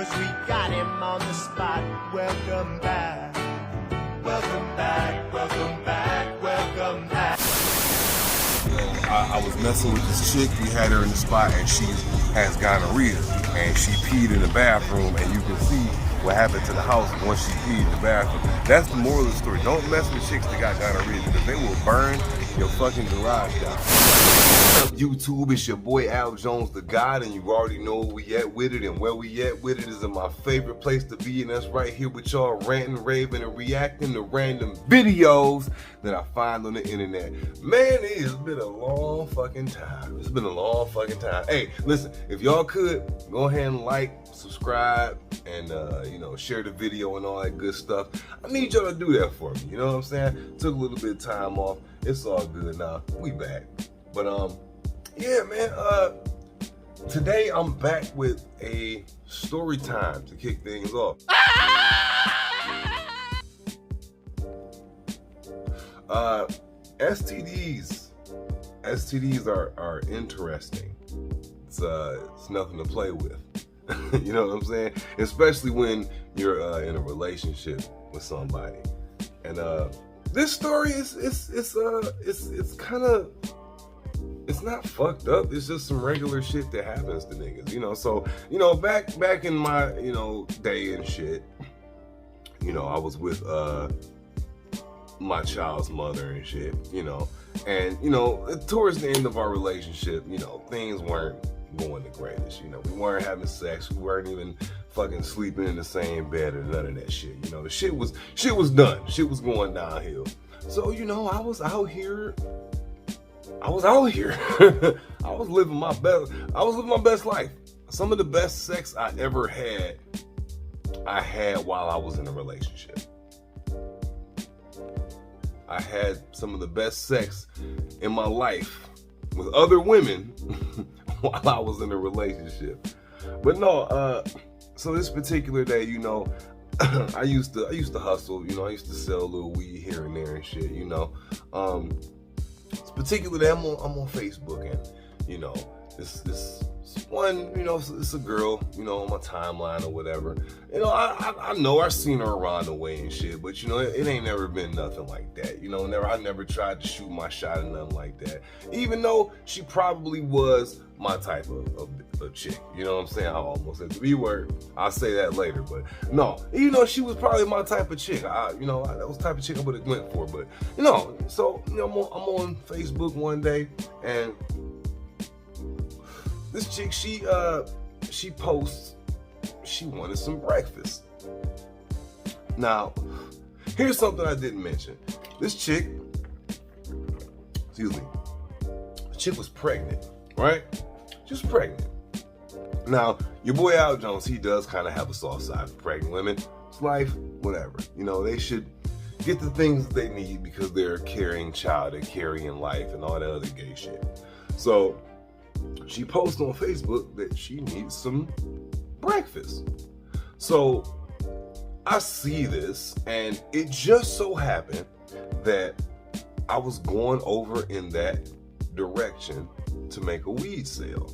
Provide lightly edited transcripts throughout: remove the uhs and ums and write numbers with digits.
'cause we got him on the spot. Welcome back. Welcome back. Welcome back. Welcome back. I was messing with this chick. We had her in the spot, and she has gonorrhea, and she peed in the bathroom, and you can see what happened to the house once she peed in the bathroom. That's the moral of the story. Don't mess with chicks that got gonorrhea, because they will burn your fucking garage down. What's up, YouTube? It's your boy Al Jones the God, and you already know where we at with it, and where we at with it is in my favorite place to be, and that's right here with y'all ranting, raving, and reacting to random videos that I find on the internet. Man, it has been a long fucking time. It's been a long fucking time. Hey, listen, if y'all could, go ahead and like, subscribe, and share the video and all that good stuff. I need y'all to do that for me, you know what I'm saying? Took a little bit of time off. It's all good now. We back. But yeah, man, today I'm back with a story time to kick things off. STDs are interesting. It's nothing to play with. You know what I'm saying? Especially when you're in a relationship with somebody. And this story it's kind of, it's not fucked up. It's just some regular shit that happens to niggas, you know. So, back in my, day and shit, I was with my child's mother and shit, and towards the end of our relationship, things weren't going the greatest. We weren't having sex, we weren't even fucking sleeping in the same bed or none of that shit. The shit was done. Shit was going downhill. So, I was out here. I was living my best life. Some of the best sex I ever had, I had while I was in a relationship. I had some of the best sex in my life with other women while I was in a relationship. But no, so this particular day, I used to hustle, I used to sell a little weed here and there and shit, This particular day, I'm on Facebook, and this one, it's a girl, on my timeline or whatever. I know I've seen her around the way and shit, but it ain't never been nothing like that. I never tried to shoot my shot or nothing like that. Even though she probably was my type of chick. You know what I'm saying? I almost said the B word. I'll say that later, but no. She was probably my type of chick. That was the type of chick I would have went for. But so I'm on Facebook one day, and this chick, she posts she wanted some breakfast. Now, here's something I didn't mention. This chick, the chick was pregnant, right? She was pregnant. Now, your boy Al Jones, he does kind of have a soft side for pregnant women. It's life, whatever. They should get the things that they need because they're a carrying child, they're carrying life and all that other gay shit. So, she posted on Facebook that she needs some breakfast. So, I see this, and it just so happened that I was going over in that direction to make a weed sale.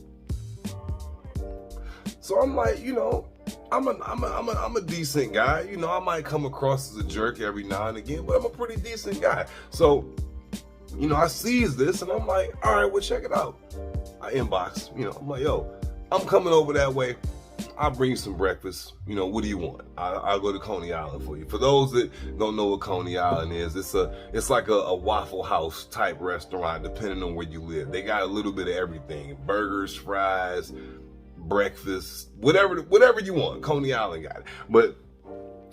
So I'm like, I'm a decent guy. I might come across as a jerk every now and again, but I'm a pretty decent guy. So, I sees this, and I'm like, all right, well, check it out. I inbox, I'm like, yo, I'm coming over that way. I'll bring you some breakfast. What do you want? I'll go to Coney Island for you. For those that don't know what Coney Island is, it's like a Waffle House type restaurant, depending on where you live. They got a little bit of everything: burgers, fries, breakfast, whatever you want. Coney Island got it. But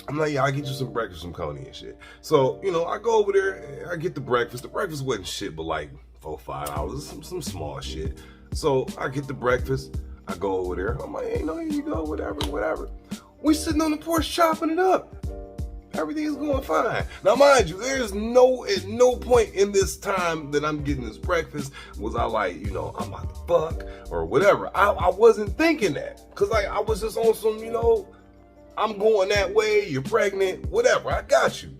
I'm like, yeah, I'll get you some breakfast from Coney and shit. So, I go over there, I get the breakfast. The breakfast wasn't shit, but like $4-5, some small shit. So I get the breakfast. I go over there. I'm like, hey, here you go, whatever. We sitting on the porch chopping it up. Everything's going fine. Now, mind you, at no point in this time that I'm getting this breakfast was I like, I'm about to fuck or whatever. I wasn't thinking that, because I was just on some, I'm going that way, you're pregnant, whatever, I got you.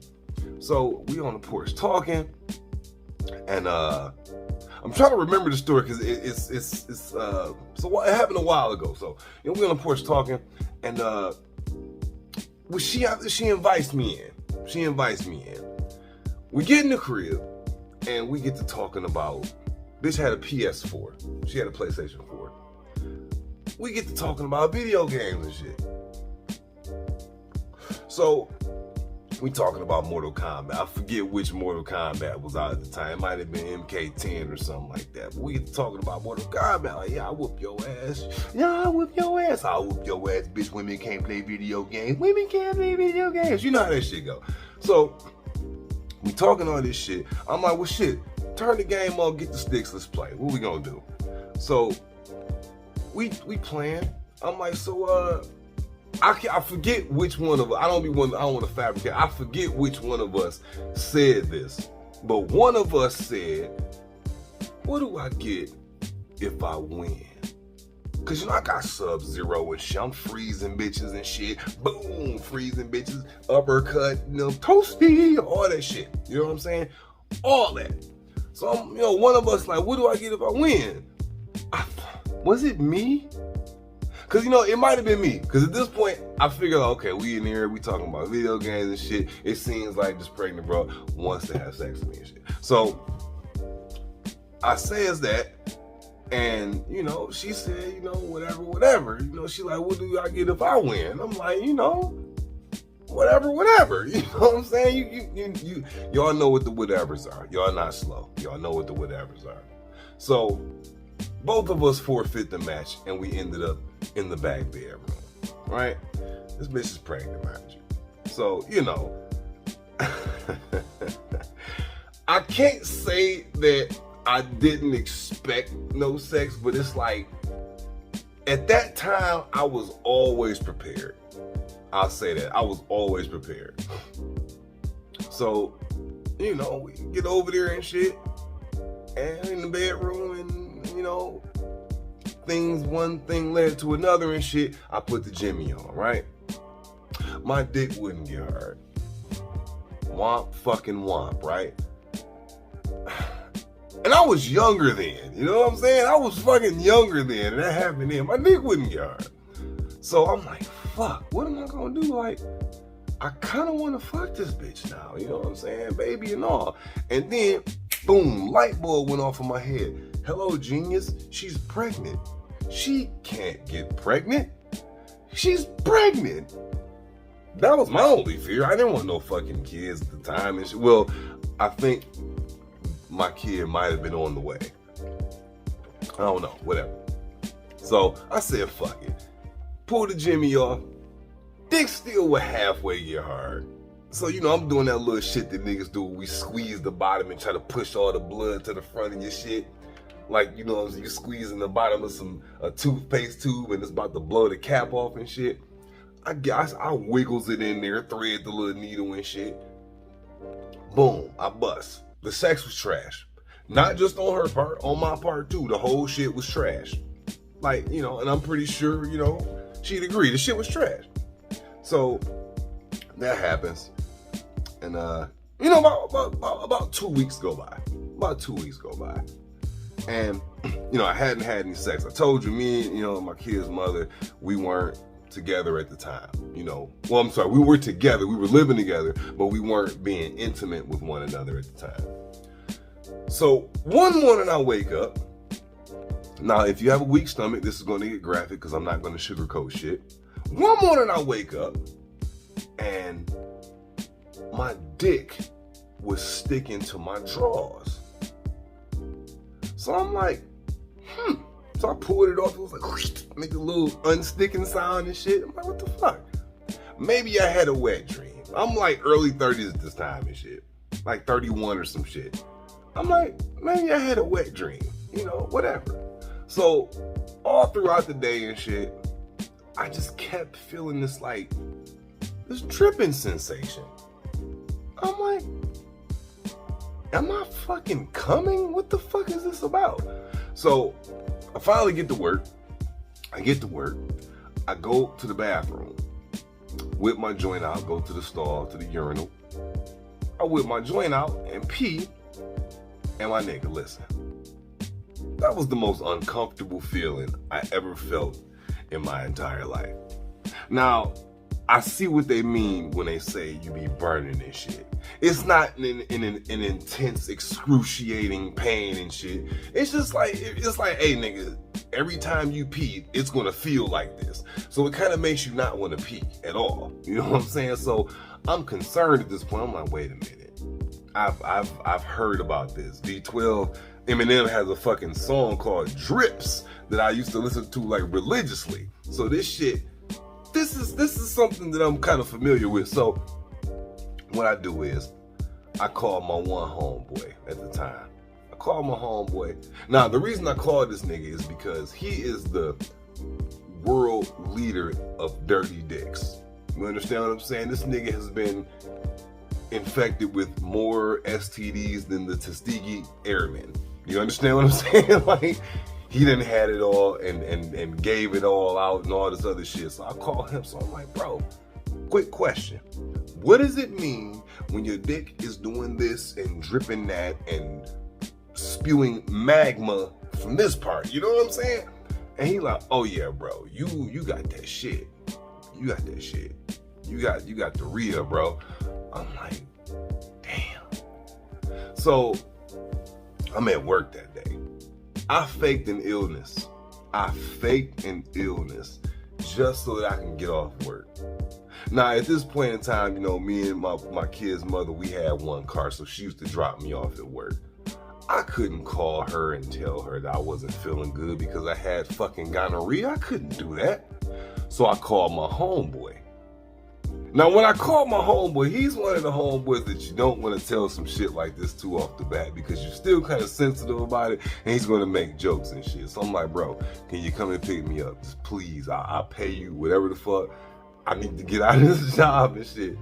So we on the porch talking, and I'm trying to remember the story because it's so it happened a while ago. So we on the porch talking, And well, she invites me in. She invites me in. We get in the crib, and we get to talking about, bitch had a PS4. She had a PlayStation 4. We get to talking about video games and shit. So, we talking about Mortal Kombat. I forget which Mortal Kombat was out at the time. It might have been MK10 or something like that. But we get to talking about Mortal Kombat. Like, yeah, I whoop your ass. Yeah, I whoop your ass. I'll whoop your ass, bitch. Women can't play video games. Women can't play video games. You know how that shit go. So, we talking all this shit. I'm like, well, shit. Turn the game on, get the sticks, let's play. What we gonna do? So, we playing. I'm like, so, I forget which one of us, I don't want to fabricate. I forget which one of us said this. But one of us said, what do I get if I win? Cause you know I got Sub-Zero and shit. I'm freezing bitches and shit. Boom, freezing bitches, uppercut, you know, toasty, all that shit. You know what I'm saying? All that. So I'm, you know, one of us like, what do I get if I win? Was it me? Cause you know, it might have been me. Cause at this point, I figured, okay, we in here, we talking about video games and shit. It seems like this pregnant bro wants to have sex with me and shit. So I says that, and you know, she said, you know, whatever. You know, she like, what do I get if I win? I'm like, you know, whatever. You know what I'm saying? Y'all know what the whatevers are. Y'all not slow. Y'all know what the whatevers are. So both of us forfeit the match, and we ended up in the back bedroom, right? This bitch is pregnant, mind you. So, you know, I can't say that I didn't expect no sex, but it's like, at that time, I was always prepared. I'll say that. I was always prepared. So, you know, we get over there and shit, and in the bedroom, and, you know, one thing led to another and shit. I put the Jimmy on, right? My dick wouldn't get hard. Womp fucking womp, right? And I was younger then, you know what I'm saying? I was fucking younger then, and that happened then. My dick wouldn't get hard. So I'm like, fuck, what am I gonna do? Like, I kinda wanna fuck this bitch now, you know what I'm saying? Baby and all. And then, boom, light bulb went off in my head. Hello, genius, she's pregnant. She can't get pregnant. She's pregnant. That was my only fear. I didn't want no fucking kids at the time. And well, I think my kid might have been on the way. I don't know, whatever. So I said, fuck it. Pull the Jimmy off. Dick still would halfway get hard. So, you know, I'm doing that little shit that niggas do. We squeeze the bottom and try to push all the blood to the front of your shit. Like, you know, you squeezing the bottom of a toothpaste tube and it's about to blow the cap off and shit. I wiggles it in there, thread the little needle and shit. Boom, I bust. The sex was trash. Not just on her part, on my part too. The whole shit was trash. Like, you know, and I'm pretty sure, you know, she'd agree. The shit was trash. So, that happens. And, you know, about 2 weeks go by. About 2 weeks go by. And, you know, I hadn't had any sex. I told you, me and, you know, my kid's mother, we weren't together at the time. You know, well, I'm sorry, we were together. We were living together, but we weren't being intimate with one another at the time. So, one morning I wake up. Now, if you have a weak stomach, this is going to get graphic because I'm not going to sugarcoat shit. One morning I wake up and my dick was sticking to my drawers. So I'm like, So I pulled it off. It was like, make a little unsticking sound and shit. I'm like, what the fuck? Maybe I had a wet dream. I'm like early 30s at this time and shit. Like 31 or some shit. I'm like, maybe I had a wet dream. You know, whatever. So all throughout the day and shit, I just kept feeling this dripping sensation. I'm like, am I fucking coming? What the fuck is this about? So I finally get to work. I go to the bathroom. Whip my joint out, go to the stall, to the urinal. I whip my joint out and pee. And my nigga, listen. That was the most uncomfortable feeling I ever felt in my entire life. Now, I see what they mean when they say you be burning and shit. It's not an intense, excruciating pain and shit. It's just like, hey nigga, every time you pee, it's gonna feel like this. So it kind of makes you not want to pee at all. You know what I'm saying? So I'm concerned at this point. I'm like, wait a minute. I've heard about this. D12, Eminem has a fucking song called Drips that I used to listen to like religiously. So this is something that I'm kind of familiar with. So what I do is I call my one homeboy at the time. I call my homeboy. Now, the reason I call this nigga is because he is the world leader of dirty dicks. You understand what I'm saying? This nigga has been infected with more STDs than the Tuskegee Airmen. You understand what I'm saying? Like, he done had it all and gave it all out and all this other shit. So I call him. So I'm like, bro, quick question. What does it mean when your dick is doing this and dripping that and spewing magma from this part? You know what I'm saying? And he like, oh yeah, bro, you got that shit. You got that shit. You got the Rhea, bro. I'm like, damn. So I'm at work that day. I faked an illness. Just so that I can get off work. Now, at this point in time, you know, me and my kid's mother, we had one car, so she used to drop me off at work. I couldn't call her and tell her that I wasn't feeling good because I had fucking gonorrhea. I couldn't do that. So I called my homeboy. Now, when I called my homeboy, he's one of the homeboys that you don't want to tell some shit like this to off the bat because you're still kind of sensitive about it, and he's going to make jokes and shit. So I'm like, bro, can you come and pick me up? Just please, I'll pay you whatever the fuck. I need to get out of this job and shit.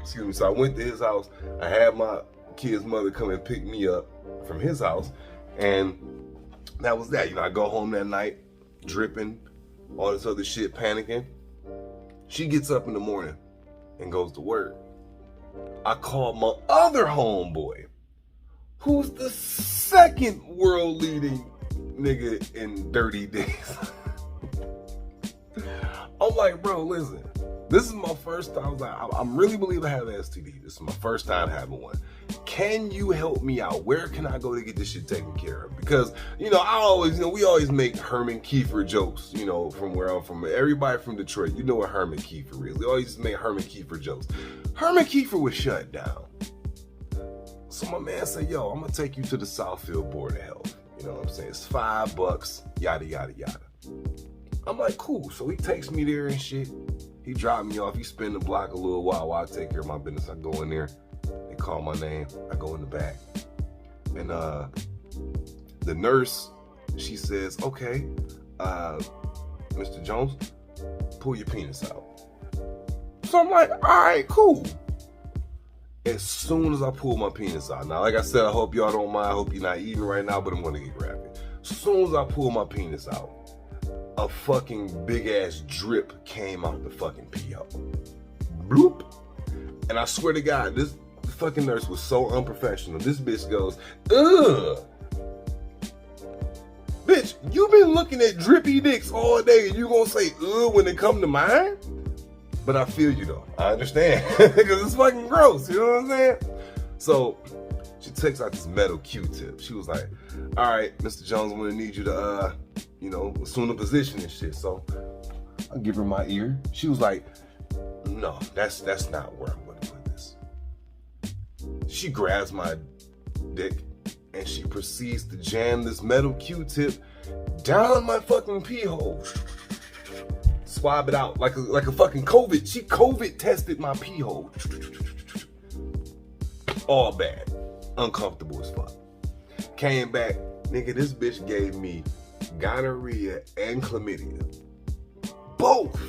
Excuse me. So I went to his house. I had my kid's mother come and pick me up from his house, and that was that. You know, I go home that night, dripping, all this other shit, panicking. She gets up in the morning and goes to work. I call my other homeboy, who's the second world leading nigga in dirty days. I'm like, bro, listen, this is my first time. I really believe I have an STD. This is my first time having one. Can you help me out? Where can I go to get this shit taken care of? Because, you know, we always make Herman Kiefer jokes, you know, from where I'm from. Everybody from Detroit, you know what Herman Kiefer is. We always make Herman Kiefer jokes. Herman Kiefer was shut down. So my man said, yo, I'm going to take you to the Southfield Board of Health. You know what I'm saying? It's $5, yada, yada, yada. I'm like, cool. So he takes me there and shit. He dropped me off. He spin the block a little while I take care of my business. I go in there. They call my name. I go in the back. And the nurse, she says, okay, Mr. Jones, pull your penis out. So I'm like, all right, cool. As soon as I pull my penis out. Now, like I said, I hope y'all don't mind. I hope you're not eating right now, but I'm going to get graphic. As soon as I pull my penis out, a fucking big ass drip came out the fucking pee hole. Bloop. And I swear to God, this fucking nurse was so unprofessional. This bitch goes, ugh. Bitch, you been looking at drippy dicks all day and you gonna say ugh when it come to mine? But I feel you though. I understand. Because it's fucking gross, you know what I'm saying? So she takes out this metal Q-tip. She was like, all right, Mr. Jones, I'm gonna need you to you know, assume a position and shit. So I give her my ear. She was like, no, that's not where I'm gonna put this. She grabs my dick and she proceeds to jam this metal Q-tip down my fucking pee hole. Swab it out like a fucking COVID. She COVID tested my pee hole. All bad. Uncomfortable as fuck. Came back, nigga, this bitch gave me gonorrhea and chlamydia. Both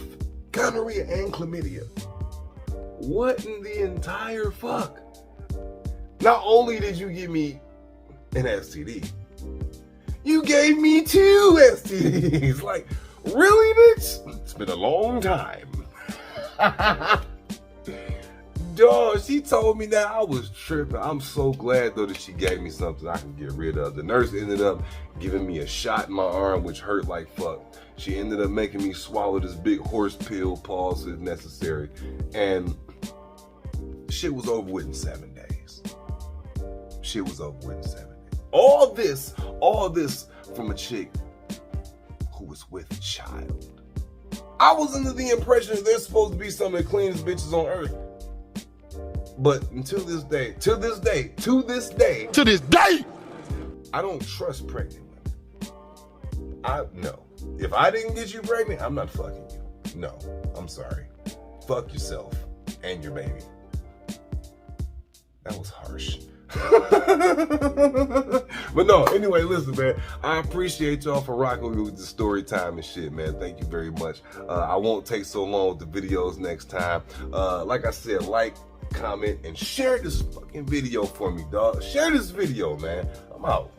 gonorrhea and chlamydia. What in the entire fuck? Not only did you give me an STD, you gave me 2 STDs. Like, really, bitch? It's been a long time. Dog, she told me that. I was tripping. I'm so glad though that she gave me something I can get rid of. The nurse ended up giving me a shot in my arm, which hurt like fuck. She ended up making me swallow this big horse pill, pause if necessary. And shit was over with in 7 days. Shit was over with in 7 days. All this from a chick who was with a child. I was under the impression that they're supposed to be some of the cleanest bitches on earth. But until this day, to this day, I don't trust pregnant women. No. If I didn't get you pregnant, I'm not fucking you. No, I'm sorry. Fuck yourself and your baby. That was harsh. But no, anyway, listen, man. I appreciate y'all for rocking with me with the story time and shit, man. Thank you very much. I won't take so long with the videos next time. Like I said, like, comment, and share this fucking video for me, dog. Share this video, man. I'm out.